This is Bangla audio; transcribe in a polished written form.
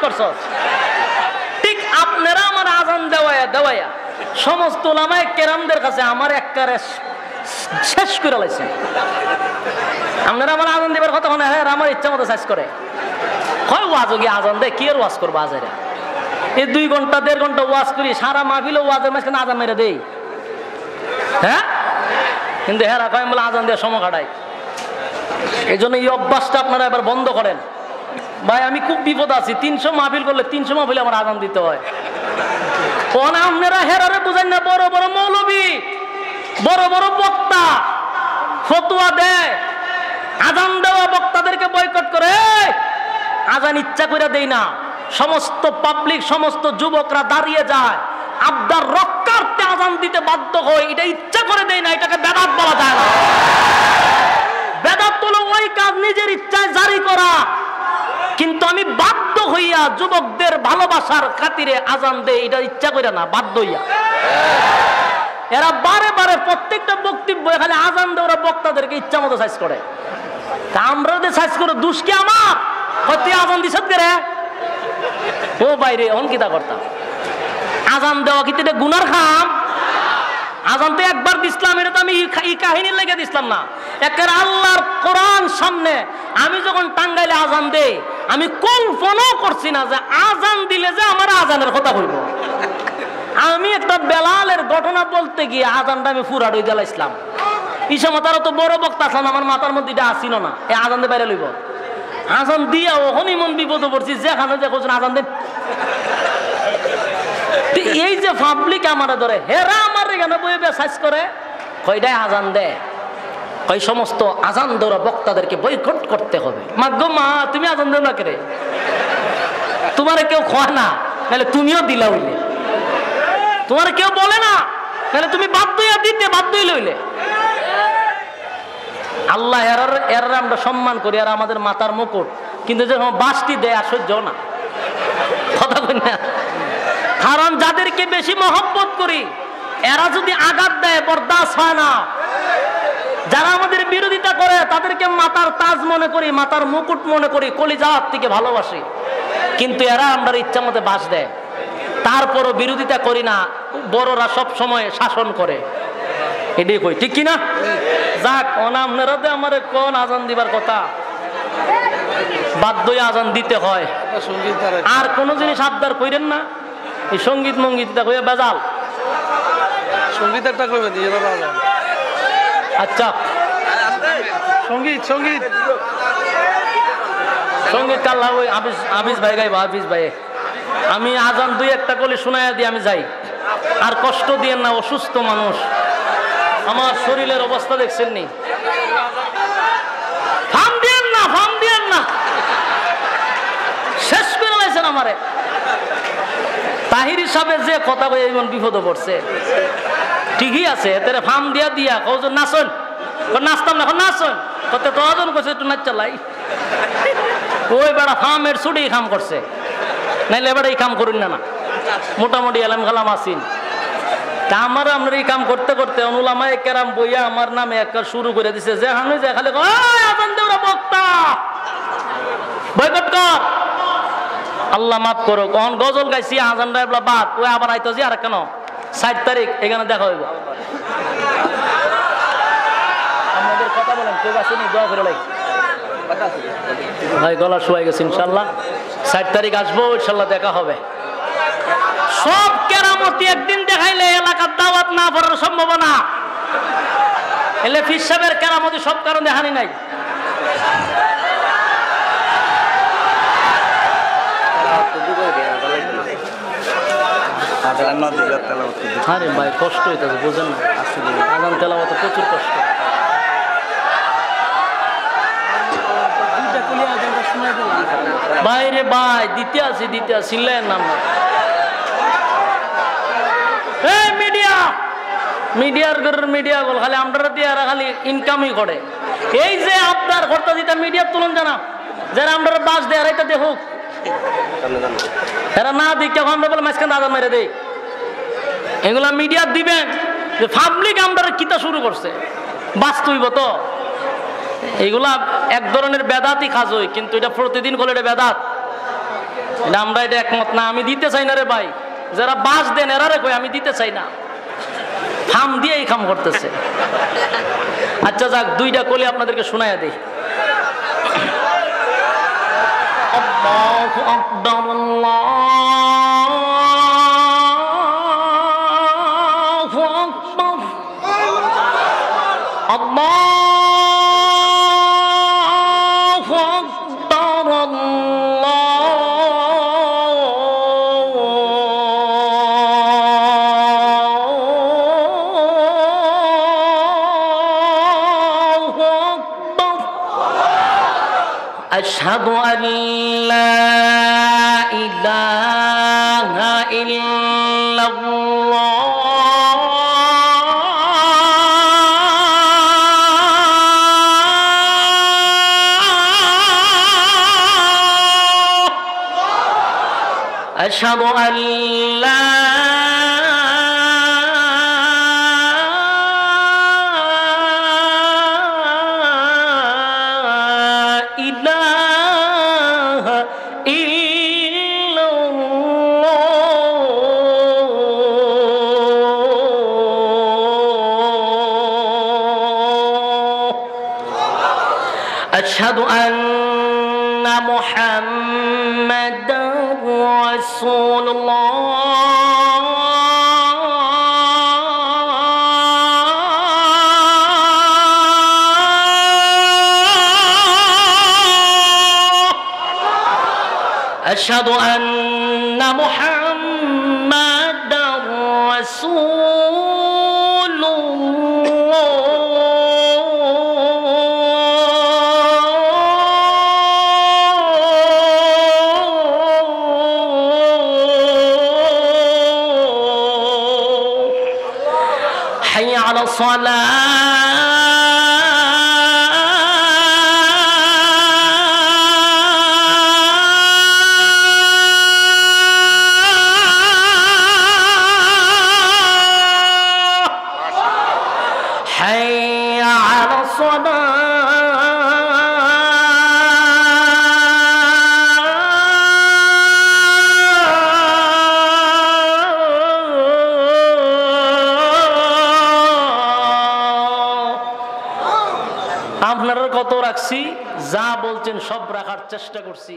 করছস। ঠিক আপনারা আমার আজান দেওয়ায়া সমস্ত উলামায়ে কেরামদের কাছে আমার একবারে শেষ করে লাইছেন। আপনারা আমার আজান দিবার কথা মনে হয় আমার ইচ্ছা মতো শেষ করে হয় ওয়াজ গিয়ে আজান দেয় কি আর ওয়াজ করবো আজারা এই 2 ঘন্টা 1.5 ঘন্টা ওয়াজ করি সারা মাহফিলে ওয়াজের মাঝখানে আজান মেরে দেই হ্যাঁ কিন্তু হেরা কয় বলে আজান দেওয়ার সময় কাটাই। এই জন্য এই অভ্যাসটা আপনারা এবার বন্ধ করেন। ভাই আমি খুব বিপদ আছি 300 মাহফিল করলে 300 মাহফিলে আমার আজান দিতে হয়। আপনারা হেরারে বুঝেন না বড় বড় মৌলবী বড় বড় বক্তা ফতোয়া দেয় আজান দেওয়া বক্তাদেরকে বয়কট করে আজান ইচ্ছা করে দেই না সমস্ত পাবলিক সমস্ত যুবকরা দাঁড়িয়ে যায় আবদার রক্ষার্থে আজান দিতে বাধ্য হয় এটা ইচ্ছা করে দেই না এটাকে বেদাত বলা যায় না। বেদাত হলো ওই কাজ নিজের ইচ্ছায় জারি করা কিন্তু আমি বাধ্য হইয়া যুবকদের ভালোবাসার খাতিরে আজান দেই এটা ইচ্ছা করে না বাধ্য হইয়া। এরা বারে বারে প্রত্যেকটা বক্তব্য এখানে আজান দেওয়া বক্তাদেরকে ইচ্ছা মতো সাইজ করে আমরা ওদের সাইজ করে দুষ কি আমার তুই আজান দিস রে ও বাইরে অঙ্কিতা করতাম আজান দেওয়া কি এটা গুনার খাম? আজান তো একবার দিছিলাম এটা তো আমি এই কাহিনী লেগে দিছিলাম না একের আল্লাহর কোরআন সামনে আমি যখন টাঙ্গাইলে আজান দেই আমি কল্পনাও করছি না যে আজান দিলে যে আমার আজানের কথা বলবো। আমি একটা বেলালের ঘটনা বলতে গিয়ে আজানটা আমি ফুরাট হয়ে জ্বালাইছিলাম ইসমা তারা তো বড় বক্তা আসলাম আমার মাথার মধ্যে এটা আসিল না এই আজান দিয়ে বাইরে লইব আজান দিয়া ওখানে মন বিপদে পড়ছি যেখানে যে কোন আজান দেন এই যে পাবলিক আমার ধরে হেরা আমার এখানে বই সাইজ করে কয়টায় আজান দেয় কই সমস্ত আজান দেওয়া বক্তাদেরকে বয়কট করতে হবে। মাগো মা তুমি আজান দেও না করে তোমারে কেউ খোয়া না তাহলে তুমিও দিলা হইলে তোমার কেউ বলে না তাহলে তুমি বাধ্য হইয়া দিতে বাধ্য হইলে আল্লাহ এর আমরা সম্মান করি আর আমাদের মাথার মুকুট কিন্তু যখন বাসটি দেয় আর সহ্য না কথা বল না কারণ যাদেরকে বেশি মহব্বত করি এরা যদি আঘাত দেয় বরদাস্ত হয় না। যারা আমাদের বিরোধিতা করে তাদেরকে মাথার তাজ মনে করি মাথার মুকুট মনে করি কলিজাত থেকে ভালোবাসি কিন্তু এরা আমরা ইচ্ছা মতো বাস দেয় তারপরও বিরোধিতা করি না বড়রা সব সময় শাসন করে এটাই কই ঠিক কিনা? যাক আপনারা তো আমার কোন আজান দিবার কথা বাধ্য আজান দিতে হয় আর কোন জিনিস আবদার কইরেন না এই সঙ্গীত মঙ্গীতটা কইয়া বেজাল সঙ্গীত একটা কইবে আচ্ছা সঙ্গীত সঙ্গীত সঙ্গীত কাল্লা ওই আবিস ভাই গাইবা আবিস ভাই আমি আজান 2-1টা কলি শোনাইয়া দিয়ে আমি যাই আর কষ্ট দিয়েন না অসুস্থ মানুষ আমার শরীরের অবস্থা দেখছেন নি ফাম দিয়েন না শেষ করে লাইছেন আমারে তাহির সাহেবের যে কথা কই এমন বিপদে পড়ছে ঠিকই আছে এতে ফাম দিয়া কৌজ নাচন নাচতাম না এখন নাচন কত তোজন করছে একটু নাচ চালাই ওই বেড়া ফামের ছুটি কাম করছে নাইলে এবার এই কাম করুন না মোটামুটি এলাম খালাম আসিন তা আমার আপনার এই কাম করতে করতে অনুলামায়ে কেরাম বইয়া আমার নামে একটা শুরু করে দিছে যে হানু যে খালি আজান দেওরা বক্তা বয়কট কর আল্লাহ মাফ করো কখন গজল গাইছি আজান রাইবলা বাদ ওই আবার আইতেছি আর কেন 7 তারিখ এখানে দেখা হইব আমাদের কথা বলেন কেউ আসেনি দোয়া করে লাই ভাই গলা শুয়াই গেছে ইনশাল্লাহ 7 তারিখ আসবো ইনশাল্লাহ দেখা হবে। সব কেরামতি একদিন দেখাইলে এলাকার দাওয়াত না পড়ার সম্ভাবনা এলে পীর সাহেবের কেরামতি সব কারণ দেখানি নাই আরে ভাই কষ্ট হইতেছে বুঝেন না আজান তেলাওয়াতে প্রচুর কষ্ট বাইরে ভাই দিতে আসি নাম মিডিয়া বল খালি আমরা দিয়ে খালি ইনকামই করে এই যে আপনার ঘরটা যেটা মিডিয়ার তুলন জানা যারা আমরা বাস দেয় এটা দেখুক এরা না দিক আমরা বলে মাঝখানে আজান মেরে দেয় এগুলা মিডিয়া দিবেন যে পাবলিক আমরা কিতা শুরু করছে বাস্তব তো এইগুলা এক ধরনের বেদাতই কাজ হয় কিন্তু এটা প্রতিদিন করলে এটা বেদাত আমরা এটা একমত না, আমি দিতে চাই না রে ভাই। যারা বাস দেন এরা রে কই আমি দিতে চাই না, ফার্ম দিয়ে এই কাম করতেছে। আচ্ছা যাক, দুইটা কলি আপনাদেরকে শোনায়া দেই। আল্লাহু আকবার, আল্লাহু আকবার, আল্লাহু আকবার, আশহাদু আল্লা ইলাহা ইল্লাল্লাহ আশহাদু আল্লা أشهد أن محمدا رسول الله أشهد أن محمدا رسول حي على الصلاة حي على আপনারা কত রাখছি, যা বলছেন সব রাখার চেষ্টা করছি।